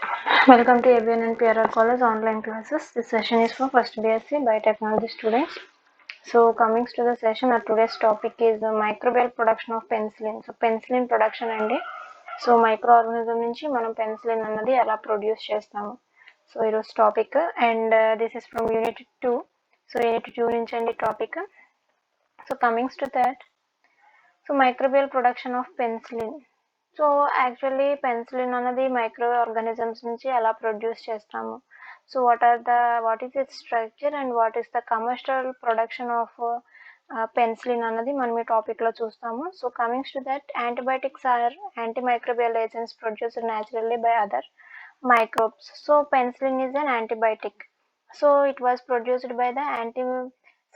Welcome to ABN and PRR College online classes. This session is for first BSc Biotechnology students. So coming to the session, our today's topic is the microbial production of penicillin. So penicillin production అండి. So మైక్రోఆర్గానిజం నుంచి మనం penicillin అన్నది ఎలా produce చేస్తాము. So ఈరోజు topic and this is from unit 2. So unit 2 నుంచి అండి topic. So Cummins to that, so microbial production of penicillin. So actually penicillin అనేది మైక్రో ఆర్గానిజమ్స్ నుంచి ఎలా ప్రొడ్యూస్ చేస్తాము. So what is it's structure and what is the commercial production of penicillin అన్నది మనం ఈ టాపిక్లో చూస్తాము. So Cummins to that, antibiotics are antimicrobial agents produced naturally by other microbes. So penicillin is an antibiotic. So it was produced by the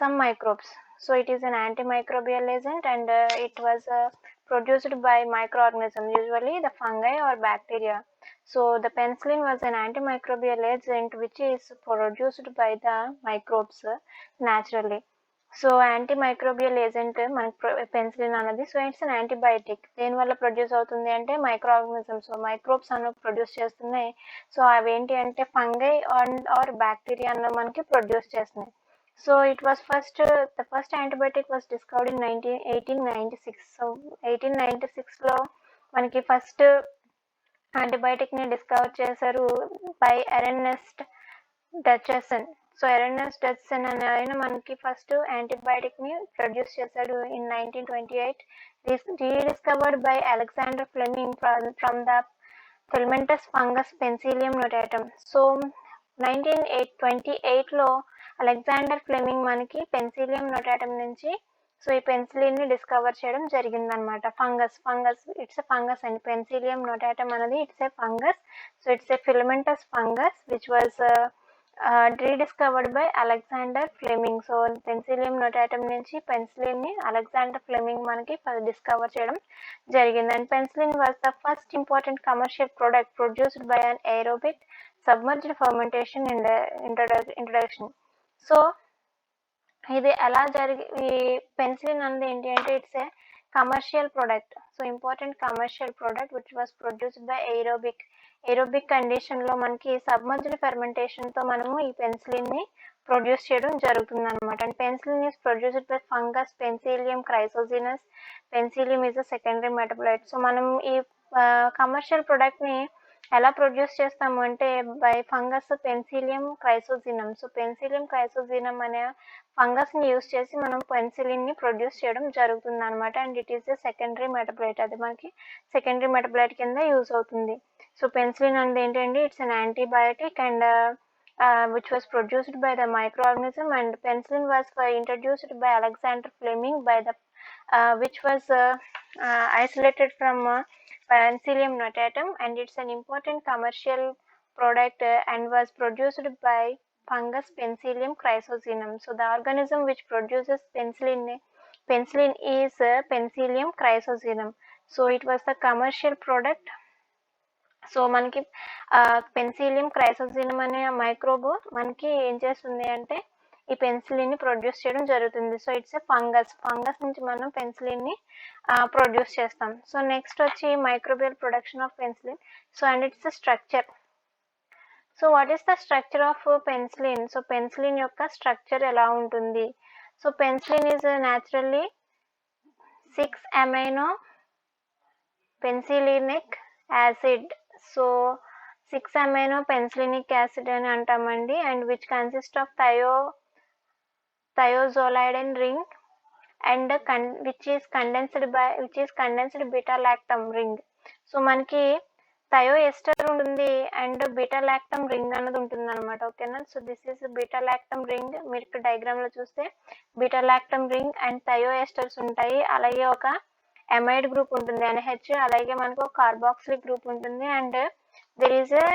some microbes. So it is an antimicrobial agent and it was produced by microorganisms, usually the fungi or bacteria. So the penicillin was an antimicrobial agent which is produced by the microbes naturally. So antimicrobial agent మనకు penicillin అన్నది. So it's an antibiotic. దేనివల్ల produce అవుతుంది అంటే micro organisms, microbes అన్న produce చేస్తున్నాయి. So అవేంటి అంటే fungi or bacteria అన్న మనకి ప్రొడ్యూస్ చేస్తున్నాయి. So it was the first antibiotic was discovered in 1896. So 1896లో మనకి ఫస్ట్ యాంటీబయాటిక్ని డిస్కవర్ చేశారు బై ఎర్నెస్ట్ డచెసన్. సో ఎర్నెస్ట్ డచెసన్ అనే ఆయన మనకి ఫస్ట్ యాంటీబయాటిక్ని ప్రొడ్యూస్ చేశాడు in 1928. Rediscovered by Alexander Fleming from the filamentous fungus Penicillium notatum. So 1928లో అలెగ్జాండర్ ఫ్లెమింగ్ మనకి పెన్సిలియం నోటాటమ్ నుంచి సో ఈ పెన్సిలిన్ని డిస్కవర్ చేయడం జరిగిందనమాట. Fungus it's a fungus and Penicillium notatum అనేది it's a fungus. So it's a filamentous fungus which was rediscovered by Alexander Fleming. So Penicillium notatum నుంచి penicillin ని Alexander Fleming మనకి discover చేయడం జరిగింది. And penicillin was the first important commercial product produced by an aerobic submerged fermentation introduction. So ఇది ఎలా ఈ penicillin అనేది ఏంటి అంటే it's a commercial product. So important commercial product which was produced by aerobic condition లో మనకి submerged fermentation తో మనము ఈ పెన్సిలిన్ ని ప్రొడ్యూస్ చేయడం జరుగుతుంది అనమాట. And penicillin is produced by fungus Penicillium chrysogenus. Penicillium is a secondary metabolite. So మనం ఈ కమర్షియల్ ప్రొడక్ట్ ని ఎలా ప్రొడ్యూస్ చేస్తాము అంటే by fungus Penicillium chrysogenum. So Penicillium chrysogenum అనే ఫంగస్ ని యూస్ చేసి మనం పెన్సిలిన్ ని ప్రొడ్యూస్ చేయడం జరుగుతుంది అనమాట. And it is a secondary metabolite. అది మనకి సెకండరీ మెటబలైట్ కింద యూస్ అవుతుంది. సో పెన్సిలిన్ అంటే ఏంటంటే it's an antibiotic and which was produced by the microorganism, and penicillin was introduced by Alexander Fleming by the which was isolated from Penicillium notatum, and it's an important commercial product and was produced by fungus Penicillium chrysogenum. So the organism which produces penicillin is Penicillium chrysogenum. So it was the commercial product. So మనకి Penicillium chrysogenum అనే microbe మనకి ఏం చేస్తుంది అంటే ఈ penicillin ని produce చేయడం జరుగుతుంది. సో ఇట్స్ ఎ ఫంగస్ నుంచి మనం పెన్సిలిన్ ని ప్రొడ్యూస్ చేస్తాం. సో నెక్స్ట్ వచ్చి microbial production of penicillin. So and its structure. So what is the structure of penicillin? So penicillin యొక్క స్ట్రక్చర్ ఎలా ఉంటుంది? So penicillin is naturally 6 amino penicillinic acid. So 6 amino penicillinic acid అని అంటామండి. And which consist of thiazolidine ring and which is condensed beta lactam ring. So మనకి thio ester ఉంటుంది and beta lactam ring అన్నది ఉంటుంది అనమాట. ఓకేనా? So this is beta lactam ring. మీరు ఇక్కడ డయాగ్రామ్ లో చూస్తే beta lactam ring and thio esters ఉంటాయి. అలాగే ఒక అమైడ్ గ్రూప్ ఉంటుంది NH, అలాగే మనకు కార్బాక్సిలిక్ గ్రూప్ ఉంటుంది and there is a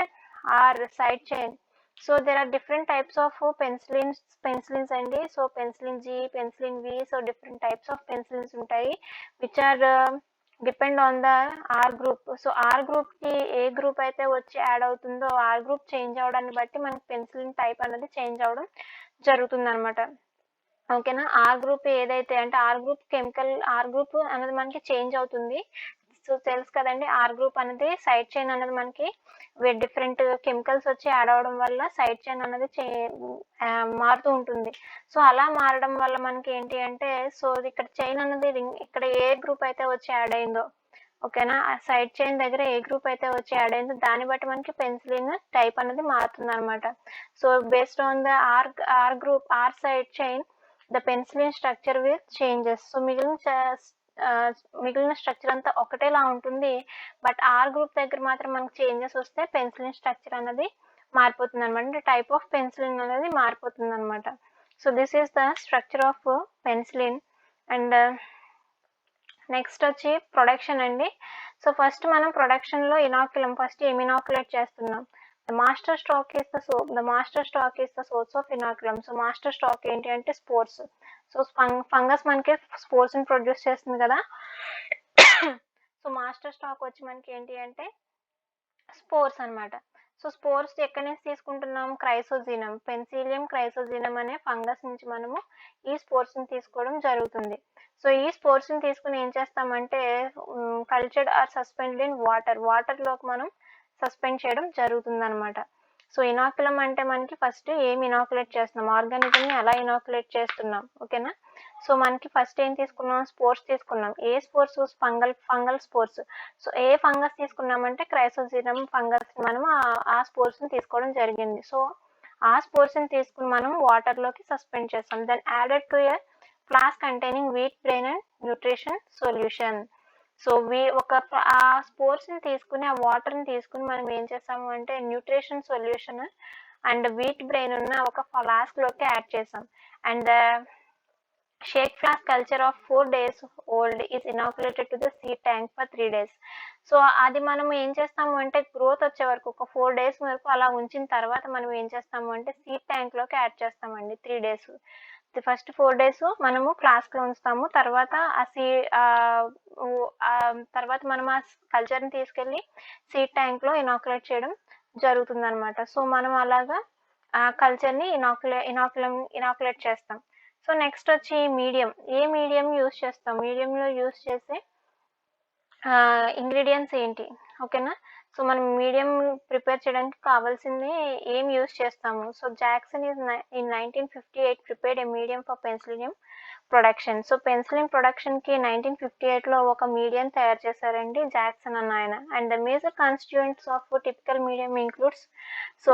R side chain. So there are different types of penicillins అండి. So penicillin G, penicillin V, so different types of penicillins ఉంటాయి which are depend on the R group. So R group కి ఏ group అయితే వచ్చి add అవుతుందో R group change అవడాన్ని బట్టి మనకి penicillin type అనేది change అవడం జరుగుతుంది అనమాట. ఓకేనా? ఆర్ గ్రూప్ ఏదైతే అంటే R group chemical R group అనేది మనకి చేంజ్ అవుతుంది. సో తెలుసు కదండి, ఆర్ గ్రూప్ అనేది సైడ్ చైన్ అనేది మనకి డిఫరెంట్ కెమికల్స్ వచ్చి యాడ్ అవ్వడం వల్ల సైడ్ చైన్ అనేది మారుతూ ఉంటుంది. సో అలా మారడం వల్ల మనకి ఏంటి అంటే, సో ఇక్కడ చైన్ అనేది ఇక్కడ ఏ గ్రూప్ అయితే వచ్చి యాడ్ అయిందో, ఓకేనా, ఆ సైడ్ చైన్ దగ్గర ఏ గ్రూప్ అయితే వచ్చి యాడ్ అయిందో దాన్ని బట్టి మనకి పెన్సిలిన్ టైప్ అనేది మారుతుంది అనమాట. So based on the R group, R side chain, the penicillin structure will changes. So మిగిలిన స్ట్రక్చర్ అంతా ఒకటేలా ఉంటుంది, బట్ ఆర్ గ్రూప్ దగ్గర మాత్రం మనకు చేంజెస్ వస్తే పెన్సిలిన్ స్ట్రక్చర్ అనేది మారిపోతుంది అనమాట, అంటే టైప్ ఆఫ్ పెన్సిలిన్ అనేది మారిపోతుంది అనమాట. So this is the structure of penicillin. And next వచ్చి ప్రొడక్షన్ అండి. సో ఫస్ట్ మనం ప్రొడక్షన్లో ఇనాక్యులం, ఫస్ట్ ఏం ఇనాక్యులేట్ చేస్తున్నాం, the master stock is the source of inoculum. So master stock ఏంటి అంటే స్పోర్స్. సో ఫంగస్ మనకి స్పోర్స్ని ప్రొడ్యూస్ చేస్తుంది కదా. సో మాస్టర్ స్టాక్ వచ్చి మనకి ఏంటి అంటే స్పోర్స్ అనమాట. సో స్పోర్స్ ఎక్కడి నుంచి తీసుకుంటున్నాం, క్రైసోజీనం, పెన్సిలియం క్రైసోజీనం అనే ఫంగస్ నుంచి మనము ఈ స్పోర్స్ని తీసుకోవడం జరుగుతుంది. సో ఈ స్పోర్స్ని తీసుకుని ఏం చేస్తామంటే కల్చర్డ్ ఆర్ సస్పెండెడ్ ఇన్ వాటర్లోకి మనం సస్పెండ్ చేయడం జరుగుతుంది అనమాట. సో ఇనాక్యులం అంటే మనకి ఫస్ట్ ఏం ఇనాక్యులేట్ చేస్తున్నాం, ఆర్గానిజంని ఎలా ఇనాక్యులేట్ చేస్తున్నాం, ఓకేనా. సో మనకి ఫస్ట్ ఏం తీసుకున్నాం, స్పోర్స్ తీసుకున్నాం. ఏ స్పోర్స్, ఫంగల్ స్పోర్స్. సో ఏ ఫంగస్ తీసుకున్నామంటే క్రైసోజీనం ఫంగస్ మనం ఆ స్పోర్స్ని తీసుకోవడం జరిగింది. సో ఆ స్పోర్స్ని తీసుకుని మనం వాటర్లోకి సస్పెండ్ చేస్తాం. Then added to a flask containing wheat bran and nutrition solution. So ఆ స్పోర్స్ని తీసుకుని, ఆ వాటర్ని తీసుకుని మనం ఏం చేస్తాము అంటే nutrition solution and wheat bran ఉన్న ఒక ఫ్లాస్క్లోకి యాడ్ చేసాం. And shake flask culture of 4 days old is inoculated to the seed tank for 3 days. So అది మనం ఏం చేస్తాము అంటే గ్రోత్ వచ్చే వరకు ఒక 4 days వరకు అలా ఉంచిన తర్వాత మనం ఏం చేస్తాము అంటే సీడ్ ట్యాంక్లోకి యాడ్ చేస్తామండి 3 days. ఫస్ట్ 4 days మనము ఫ్లాస్క్లో ఉంచుతాము, తర్వాత తర్వాత మనం ఆ కల్చర్ని తీసుకెళ్ళి సీడ్ ట్యాంక్లో ఇనాక్యులేట్ చేయడం జరుగుతుంది అనమాట. సో మనం అలాగా ఆ కల్చర్ని ఇనాక్యులేట్ చేస్తాం. సో నెక్స్ట్ వచ్చి మీడియం. ఏ మీడియం యూస్ చేస్తాం, మీడియంలో యూస్ చేసే ఇంగ్రీడియంట్స్ ఏంటి, ఓకేనా. సో మనం మీడియం ప్రిపేర్ చేయడానికి కావాల్సింది ఏం యూస్ చేస్తాము. So Jackson in 1958 prepared a medium for Penicillium production. So penicillin ప్రొడక్షన్కి 1958లో ఒక మీడియం తయారు చేశారండి జాక్సన్ అన్న ఆయన. And the major constituents of typical medium includes. So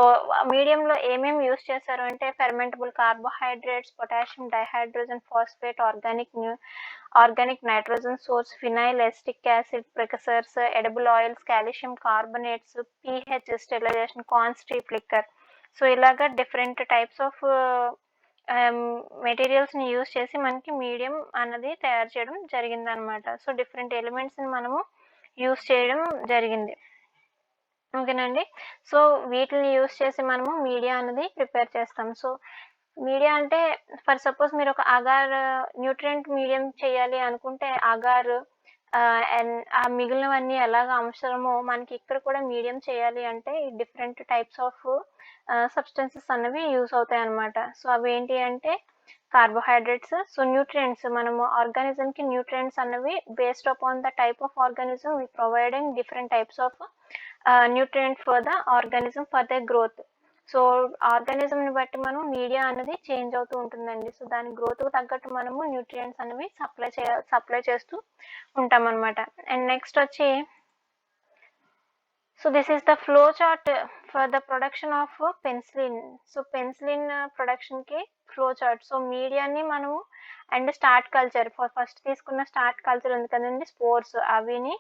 మీడియంలో ఏమేమి యూస్ చేశారు అంటే fermentable carbohydrates, potassium dihydrogen phosphate, organic nitrogen source, phenyl acetic acid precursors, edible oils, calcium carbonates, pH sterilization, corn steep liquor. So ఇలాగా different types of మెటీరియల్స్ని use చేసి మనకి medium అన్నది తయారు చేయడం జరిగింది అనమాట. సో డిఫరెంట్ ఎలిమెంట్స్ని మనము యూస్ చేయడం జరిగింది, ఓకేనండి. సో వీటిని యూస్ చేసి మనము మీడియా అనేది ప్రిపేర్ చేస్తాం. సో మీడియా అంటే ఫర్ సపోజ్ మీరు ఒక అగార్ న్యూట్రియంట్ మీడియం చేయాలి అనుకుంటే అగార్ అండ్ ఆ మిగిలినవన్నీ ఎలాగ అవసరమో మనకి ఇక్కడ కూడా మీడియం చేయాలి అంటే డిఫరెంట్ టైప్స్ ఆఫ్ సబ్స్టెన్సెస్ అన్నవి యూస్ అవుతాయి అన్నమాట. సో అవి ఏంటి అంటే కార్బోహైడ్రేట్స్. సో న్యూట్రియంట్స్, మనము ఆర్గానిజంకి న్యూట్రియంట్స్ అన్నవి based upon the type of organism we providing different types of nutrient for the organism for the growth. So ఆర్గానిజంని బట్టి మనం మీడియా అనేది చేంజ్ అవుతూ ఉంటుందండి. సో దాని గ్రోత్కు తగ్గట్టు మనము న్యూట్రియంట్స్ అనేవి సప్లై చేస్తూ ఉంటాం అనమాట. అండ్ నెక్స్ట్ వచ్చి so this is the flow chart for the production of penicillin. So penicillin ప్రొడక్షన్కి ఫ్లో చార్ట్. సో మీడియాని మనము అండ్ స్టార్ట్ కల్చర్, ఫస్ట్ తీసుకున్న స్టార్ట్ కల్చర్ ఉంది కదండి స్పోర్స్, అవిని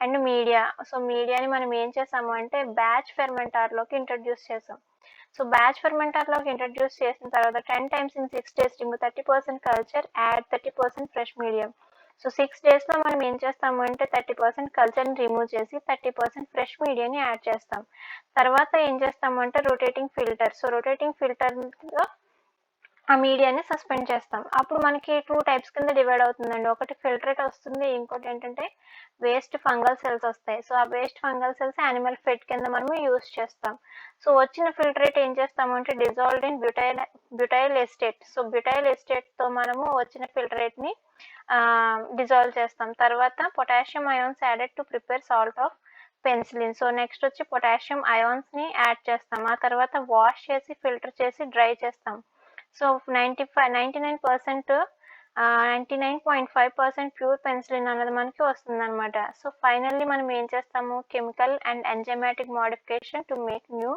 అండ్ మీడియా. సో మీడియాని మనం ఏం చేసాము అంటే బ్యాచ్ ఫెర్మెంటార్లోకి ఇంట్రడ్యూస్ చేసాం. సో బ్యాచ్ ఫెర్మెంటార్లోకి ఇంట్రడ్యూస్ చేసిన తర్వాత 10 times in 6 days remove 30% culture, add 30% fresh medium. So 6 daysలో మనం ఏం చేస్తాము అంటే 30% కల్చర్ని రిమూవ్ చేసి 30% ఫ్రెష్ మీడియాని యాడ్ చేస్తాం. తర్వాత ఏం చేస్తాము అంటే రొటేటింగ్ ఫిల్టర్. సో రొటేటింగ్ ఫిల్టర్లో ఆ మీడియాని సస్పెండ్ చేస్తాం. అప్పుడు మనకి 2 టైప్స్ కింద డివైడ్ అవుతుందండి. ఒకటి ఫిల్ట్రేట్ వస్తుంది. ఇంకోటేంటంటే వేస్ట్ ఫంగల్ సెల్స్ వస్తాయి. సో, ఆ waste fungal cells animal fed కింద మనము యూజ్ చేస్తాం. సో, వచ్చిన ఫిల్ట్రేట్ ఏం చేస్తామంటే dissolved in butyl estate. So, butyl ఎస్టేట్‌తో మనము వచ్చిన ఫిల్ట్రేట్‌ని డిజాల్వ్ చేస్తాం. తర్వాత potassium ions added to prepare salt of penicillin. So, next వచ్చి పొటాషియం అయాన్స్‌ని యాడ్ చేస్తాం. ఆ తర్వాత వాష్ చేసి, ఫిల్టర్ చేసి, డ్రై చేస్తాం. సో, 99% 99.5% ప్యూర్ పెన్సిలిన్ అన్నది మనకి వస్తుందనమాట. సో, ఫైనల్లీ మనం ఏం చేస్తాము chemical and enzymatic modification to make new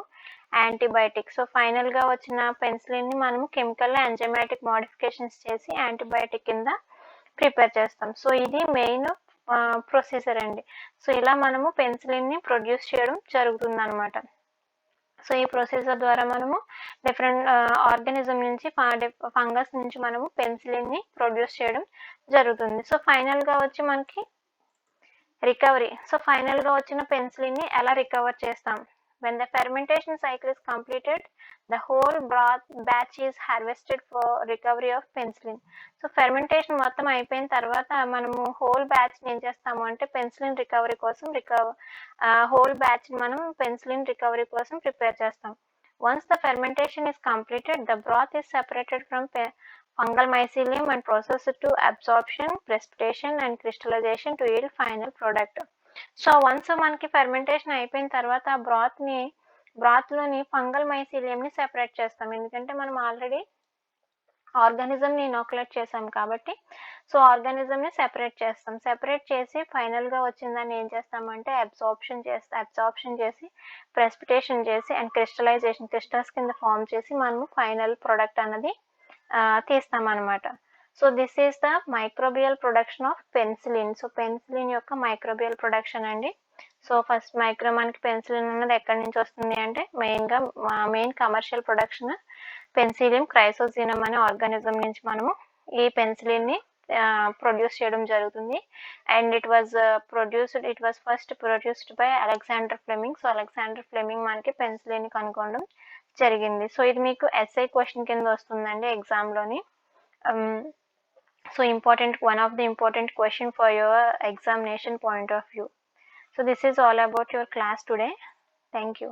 antibiotic. So, ఫైనల్‌గా వచ్చిన పెన్సిలిన్‌ని మనము కెమికల్, ఎంజైమాటిక్ మోడిఫికేషన్స్ చేసి యాంటీబయాటిక్ కింద ప్రిపేర్ చేస్తాం. సో, ఇది మెయిన్ ప్రొసీజర్ అండి. సో, ఇలా మనము పెన్సిలిన్‌ని ప్రొడ్యూస్ చేయడం జరుగుతుందనమాట. సో, ఈ ప్రొసీజర్ ద్వారా మనము డిఫరెంట్ ఆర్గానిజం నుంచి ఫంగస్ నుంచి మనము పెన్సిలిన్‌ని ప్రొడ్యూస్ చేయడం జరుగుతుంది. సో, ఫైనల్‌గా వచ్చి మనకి రికవరీ. సో, ఫైనల్‌గా వచ్చిన పెన్సిలిన్‌ని ఎలా రికవర్ చేస్తాం? When the fermentation cycle is completed, the whole batch is harvested for recovery of penicillin. So, fermentation మొత్తం అయిపోయిన తర్వాత మనము హోల్ బ్యాచ్‌ని ఏం చేస్తాము అంటే పెన్సిలిన్ రికవరీ కోసం హోల్ బ్యాచ్‌ని మనం పెన్సిలిన్ రికవరీ కోసం ప్రిపేర్ చేస్తాం. Once the fermentation is completed, the broth is separated from fungal mycelium and processed to absorption, precipitation and crystallization to yield final product. So, once మనకి fermentation అయిపోయిన తర్వాత ఆ బ్రాత్‌లోని fungal మైసీలియంని separate చేస్తాం. ఎందుకంటే మనం already ఆర్గానిజంని inoculate చేసాం కాబట్టి, సో, ఆర్గానిజంని సెపరేట్ చేస్తాం. సెపరేట్ చేసి ఫైనల్‌గా వచ్చిందాన్ని ఏం చేస్తామంటే అబ్సార్ప్షన్ చేసి, ప్రెసిపిటేషన్ చేసి అండ్ క్రిస్టల్స్ కింద ఫార్మ్ చేసి మనము ఫైనల్ ప్రొడక్ట్ అన్నది తీస్తామనమాట. So, this is the microbial production of penicillin. So, penicillin యొక్క మైక్రోబియల్ ప్రొడక్షన్ అండి. సో, ఫస్ట్ మనకి పెన్సిలిన్ అన్నది ఎక్కడి నుంచి వస్తుంది అంటే main commercial production Penicillium chrysogenum అనే ఆర్గానిజం నుంచి మనము ఈ పెన్సిలిన్ని ప్రొడ్యూస్ చేయడం జరుగుతుంది. And it was first produced by Alexander Fleming. So, Alexander Fleming మనకి పెన్సిలిన్ని కనుక్కోవడం జరిగింది. సో, ఇది మీకు ఎస్ఐ క్వెషన్ కింద వస్తుందండి ఎగ్జామ్‌లోని. So, one of the important question for your examination point of view. So, this is all about your class today. Thank you.